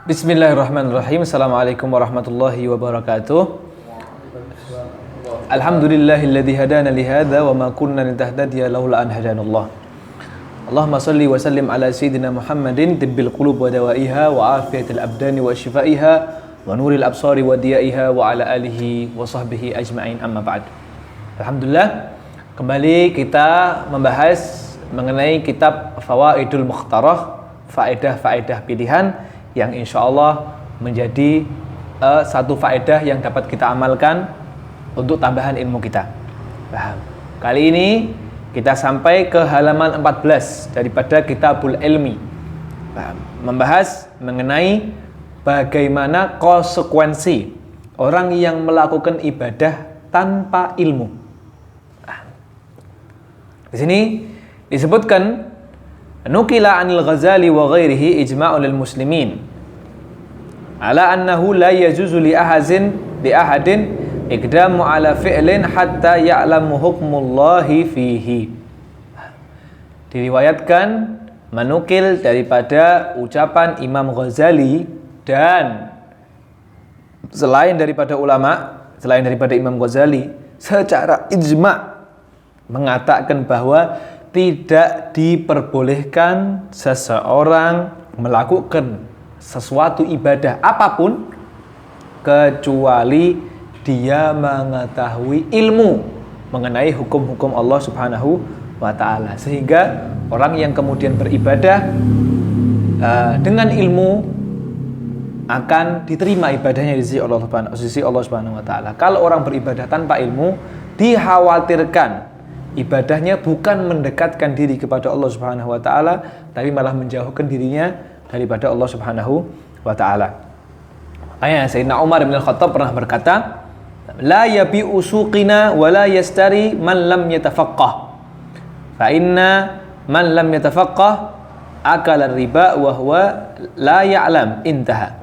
Bismillahirrahmanirrahim. Assalamualaikum warahmatullahi wabarakatuh. Alhamdulillahilladzi hadana li hadza wa ma kunna linahtadiya laula an hadanallah. Allahumma shalli wa sallim ala sayyidina Muhammadin tibbil qulub wa dawaiha wa afiyatil abdani wa shifaiha wa nuril absari wa diyaiha wa ala alihi wa sahbihi ajma'in, amma ba'd. Alhamdulillah, kembali kita membahas mengenai kitab Fawaidul Mukhtarah, faedah-faedah pilihan yang insya Allah menjadi satu faedah yang dapat kita amalkan untuk tambahan ilmu kita. Paham? Kali ini kita sampai ke halaman 14 daripada Kitabul Ilmi. Paham? Membahas mengenai bagaimana konsekuensi orang yang melakukan ibadah tanpa ilmu. Paham? Di sini disebutkan nukila anil Ghazali wa ghairihi ijma'ul lil muslimin ala annahu la yajuzu li ahadin iqdamu ala fi'lin hatta ya'lamu hukmullahi fihi. Diriwayatkan, menukil daripada ucapan Imam Ghazali dan selain daripada ulama, selain daripada Imam Ghazali, secara ijma' mengatakan bahwa tidak diperbolehkan seseorang melakukan sesuatu ibadah apapun kecuali dia mengetahui ilmu mengenai hukum-hukum Allah Subhanahu wa ta'ala. Sehingga orang yang kemudian beribadah dengan ilmu akan diterima ibadahnya di sisi Allah Subhanahu wa ta'ala. Kalau orang beribadah tanpa ilmu, dikhawatirkan ibadahnya bukan mendekatkan diri kepada Allah Subhanahu wa ta'ala, tapi malah menjauhkan dirinya daripada Allah Subhanahu wa ta'ala. Ayat Sayyidina Umar bin Khattab pernah berkata, la yabi'u suqina wa la yastari man lam yatafaqqah fa inna man lam yatafaqqah akala riba wa huwa la ya'lam, intaha.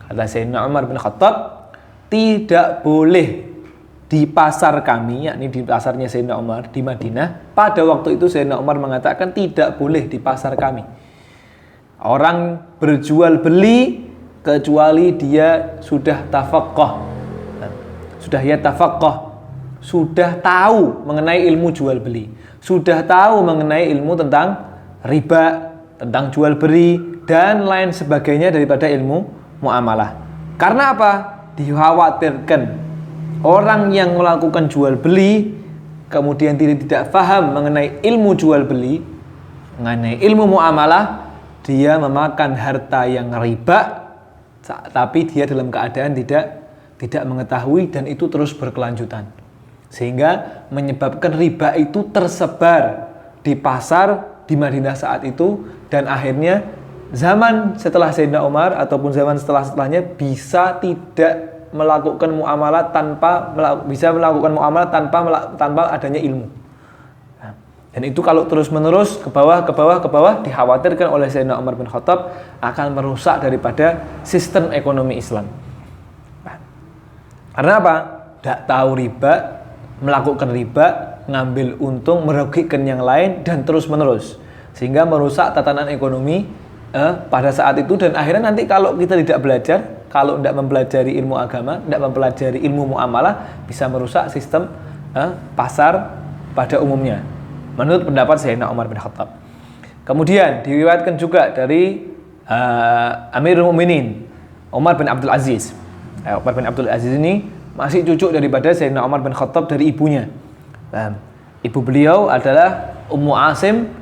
Kata Sayyidina Umar bin Khattab, tidak boleh di pasar kami, yakni di pasarnya Sayyidina Umar di Madinah, pada waktu itu Sayyidina Umar mengatakan tidak boleh di pasar kami orang berjual beli kecuali dia sudah tafaqqah, sudah tahu mengenai ilmu jual beli, sudah tahu mengenai ilmu tentang riba, tentang jual beli dan lain sebagainya daripada ilmu muamalah. Karena apa? Dikhawatirkan orang yang melakukan jual beli kemudian tidak paham mengenai ilmu jual beli, mengenai ilmu muamalah, dia memakan harta yang riba tapi dia dalam keadaan tidak mengetahui, dan itu terus berkelanjutan sehingga menyebabkan riba itu tersebar di pasar di Madinah saat itu, dan akhirnya zaman setelah Sayyidina Umar ataupun zaman setelahnya bisa tidak melakukan muamalah tanpa adanya ilmu. Dan itu kalau terus menerus ke bawah dikhawatirkan oleh Sayyidina Umar bin Khattab akan merusak daripada sistem ekonomi Islam. Karena apa? Tidak tahu riba, melakukan riba, ngambil untung, merugikan yang lain, dan terus menerus, sehingga merusak tatanan ekonomi pada saat itu. Dan akhirnya nanti kalau kita tidak belajar, kalau tidak mempelajari ilmu agama, tidak mempelajari ilmu muamalah, bisa merusak sistem pasar pada umumnya, menurut pendapat Sayyidina Umar bin Khattab. Kemudian diriwayatkan juga dari Amirul Mukminin Umar bin Abdul Aziz. Umar bin Abdul Aziz ini masih cucu daripada Sayyidina Umar bin Khattab dari ibunya. Ibu beliau adalah Ummu Asim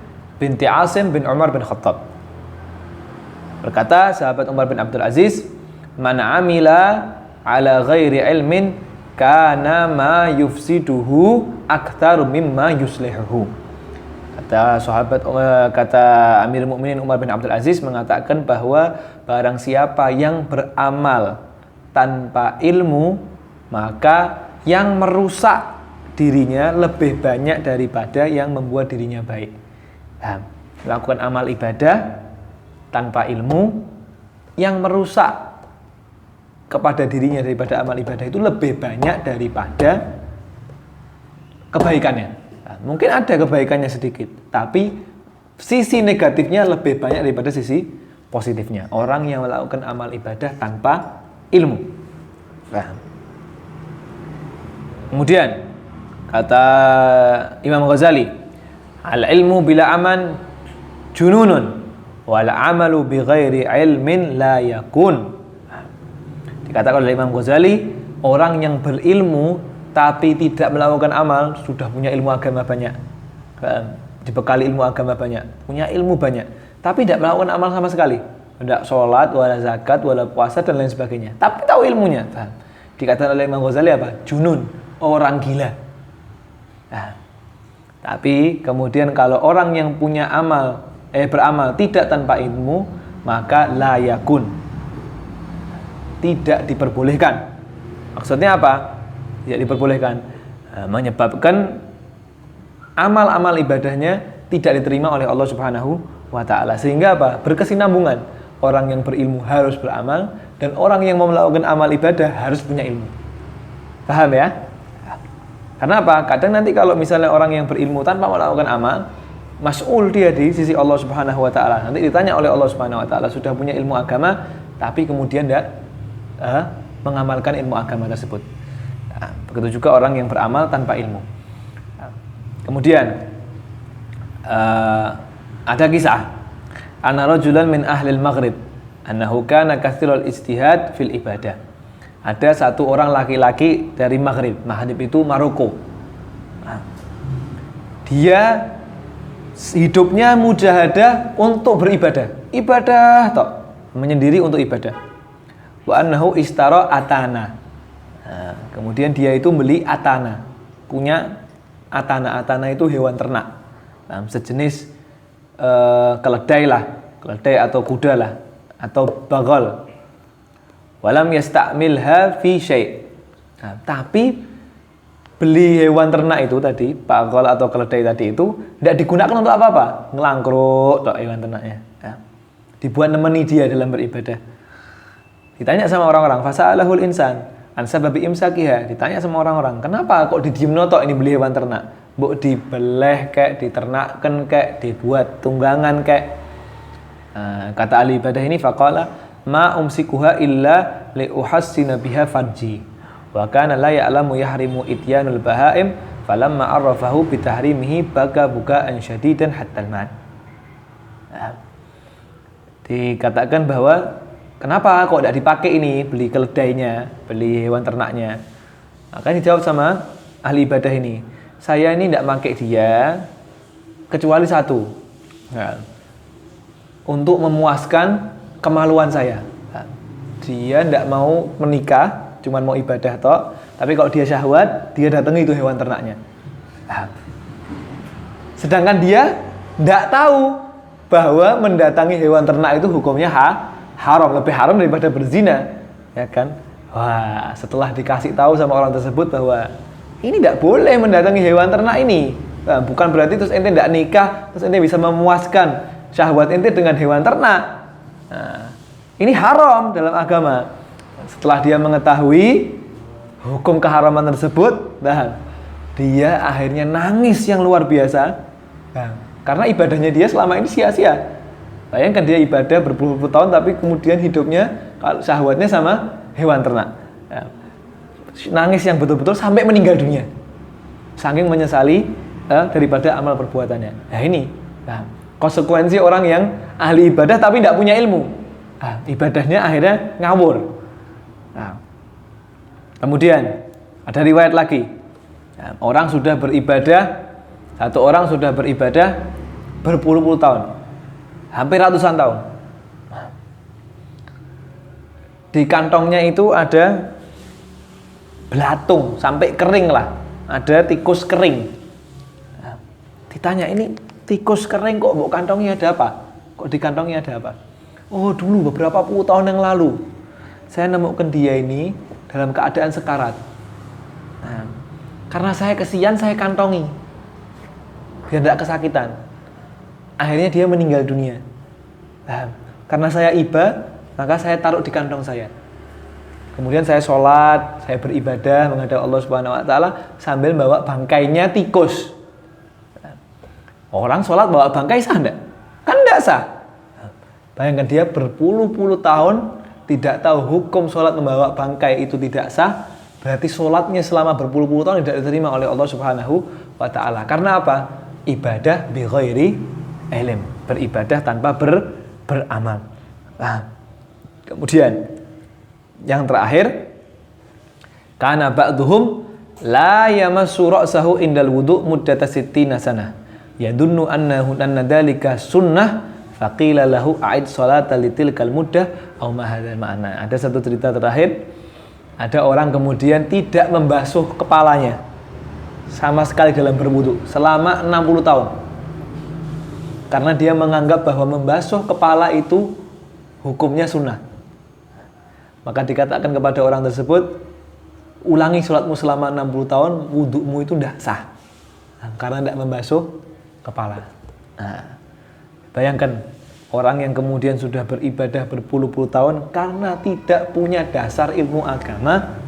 binti Asim bin Umar bin Khattab. Berkata sahabat Umar bin Abdul Aziz, man amila ala ghairi ilmin kana ma yufsiduhu aktsar mimma yuslihuhu. Kata Amirul Mukminin Umar bin Abdul Aziz mengatakan bahwa barang siapa yang beramal tanpa ilmu, maka yang merusak dirinya lebih banyak daripada yang membuat dirinya baik. Melakukan amal ibadah tanpa ilmu, yang merusak kepada dirinya daripada amal ibadah itu lebih banyak daripada kebaikannya. Mungkin ada kebaikannya sedikit, tapi sisi negatifnya lebih banyak daripada sisi positifnya. Orang yang melakukan amal ibadah tanpa ilmu. Paham? Kemudian kata Imam Ghazali, al-ilmu bila aman jununun wal amalu bi ghairi ilmin la yakun. Dikatakan oleh Imam Ghazali, orang yang berilmu tapi tidak melakukan amal sudah punya ilmu agama banyak, dibekali ilmu agama banyak, punya ilmu banyak, tapi tidak melakukan amal sama sekali, tidak sholat, wala zakat, wala puasa dan lain sebagainya, tapi tahu ilmunya. Dikatakan oleh Imam Ghazali apa? Junun, orang gila. Nah, tapi kemudian kalau orang yang punya beramal tidak tanpa ilmu, maka la yakun, tidak diperbolehkan. Maksudnya apa? Tidak diperbolehkan, menyebabkan amal-amal ibadahnya tidak diterima oleh Allah Subhanahu wa ta'ala. Sehingga apa? Berkesinambungan. Orang yang berilmu harus beramal, dan orang yang mau melakukan amal ibadah harus punya ilmu. Paham ya? Karena apa? Kadang nanti kalau misalnya orang yang berilmu tanpa melakukan amal, mas'ul dia di sisi Allah Subhanahu wa ta'ala. Nanti ditanya oleh Allah Subhanahu wa ta'ala, sudah punya ilmu agama tapi kemudian tidak mengamalkan ilmu agama tersebut. Nah, begitu juga orang yang beramal tanpa ilmu. Kemudian ada kisah anna rajulan min ahlil maghrib annahu kana katsirul ijtihad fil ibadah. Ada satu orang laki-laki dari Maghrib. Maghrib itu Maroko. Nah, dia hidupnya mujahadah untuk beribadah. Ibadah tok, menyendiri untuk ibadah. Wa annahu istara atana. Nah, kemudian dia itu beli atana. Punya atana. Atana itu hewan ternak. Nah, sejenis keledai lah, keledai atau kuda lah, atau bagol. Walam yasta'milha fi syai'. Nah, tapi beli hewan ternak itu tadi, bagol atau keledai tadi itu tidak digunakan untuk apa-apa, ngelangkruk tok hewan ternaknya. Ya. Dibuat nemeni dia dalam beribadah. Ditanya sama orang-orang, fasa'alahul insan an sababi imsakiha. Ditanya sama orang-orang, kenapa kok didiemno tok ini beli hewan ternak? Mbok dibeleh kek, diternakkan kek, dibuat tunggangan kek. Kata ahli ibadah ini, faqala ma umsikuha illa li uhassina biha farji wa kana la ya'lamu yahrimu ityanul bahaim falamma arrafahu bi tahrimihi baka bukaan syadidan hatta al-mat. Dikatakan bahwa kenapa kok tidak dipakai ini, beli keledainya, beli hewan ternaknya. Maka dijawab sama ahli ibadah ini, saya ini tidak pakai dia kecuali satu, untuk memuaskan kemaluan saya. Dia tidak mau menikah, cuma mau ibadah tok. Tapi kalau dia syahwat, dia datangi itu hewan ternaknya. Sedangkan dia tidak tahu bahwa mendatangi hewan ternak itu hukumnya haram, lebih haram daripada berzina, ya kan? Wah, setelah dikasih tahu sama orang tersebut bahwa ini tidak boleh mendatangi hewan ternak ini, bukan berarti terus ente tidak nikah, terus ente bisa memuaskan syahwat ente dengan hewan ternak. Nah, ini haram dalam agama. Setelah dia mengetahui hukum keharaman tersebut, nah, dia akhirnya nangis yang luar biasa. Nah, karena ibadahnya dia selama ini sia-sia. Bayangkan dia ibadah berpuluh-puluh tahun, tapi kemudian hidupnya syahwatnya sama hewan ternak. Nah, nangis yang betul-betul sampai meninggal dunia, saking menyesali daripada amal perbuatannya. Nah ini, konsekuensi orang yang ahli ibadah tapi tidak punya ilmu. Ibadahnya akhirnya ngawur. Kemudian ada riwayat lagi, orang sudah beribadah, satu orang sudah beribadah berpuluh-puluh tahun, hampir ratusan tahun. Di kantongnya itu ada belatung sampai kering lah, ada tikus kering. Ditanya, ini tikus kering kok bu kantongnya ada apa? Kok di kantongnya ada apa? Oh, dulu beberapa puluh tahun yang lalu saya nemukan dia ini dalam keadaan sekarat. Nah, karena saya kesian, saya kantongi biar tidak kesakitan. Akhirnya dia meninggal dunia. Nah, karena saya iba, maka saya taruh di kantong saya. Kemudian saya sholat, saya beribadah menghadap Allah Subhanahu Wa Taala sambil bawa bangkainya tikus. Orang sholat bawa bangkai sah enggak? Kan enggak sah. Bayangkan dia berpuluh-puluh tahun tidak tahu hukum sholat membawa bangkai itu tidak sah. Berarti sholatnya selama berpuluh-puluh tahun tidak diterima oleh Allah Subhanahu wa ta'ala. Karena apa? Ibadah bi ghairi ilm. Beribadah tanpa beramal. Nah, kemudian yang terakhir, kana ba'duhum la yamassu ra'sahu indal wudu' muddata sittina sanah. Yadunnu anna dzalika sunnah faqila lahu a'id sholata litilkal muddah aw ma hadzal ma'na. Ada satu cerita terakhir, ada orang kemudian tidak membasuh kepalanya sama sekali dalam berwudu selama 60 tahun. Karena dia menganggap bahwa membasuh kepala itu hukumnya sunnah. Maka dikatakan kepada orang tersebut, ulangi sholatmu selama 60 tahun, wudumu itu tidak sah. Karena tidak membasuh kepala. Nah, bayangkan orang yang kemudian sudah beribadah berpuluh-puluh tahun karena tidak punya dasar ilmu agama,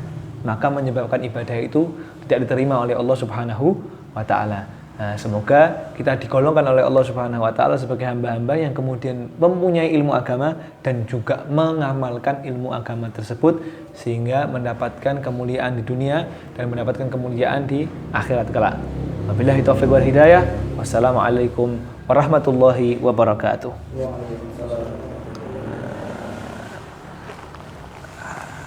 maka menyebabkan ibadah itu tidak diterima oleh Allah Subhanahu wa ta'ala. Nah, semoga kita digolongkan oleh Allah Subhanahu wa ta'ala sebagai hamba-hamba yang kemudian mempunyai ilmu agama dan juga mengamalkan ilmu agama tersebut sehingga mendapatkan kemuliaan di dunia dan mendapatkan kemuliaan di akhirat kelak. Wabillahi taufiq wal hidayah. Wassalamualaikum warahmatullahi wabarakatuh.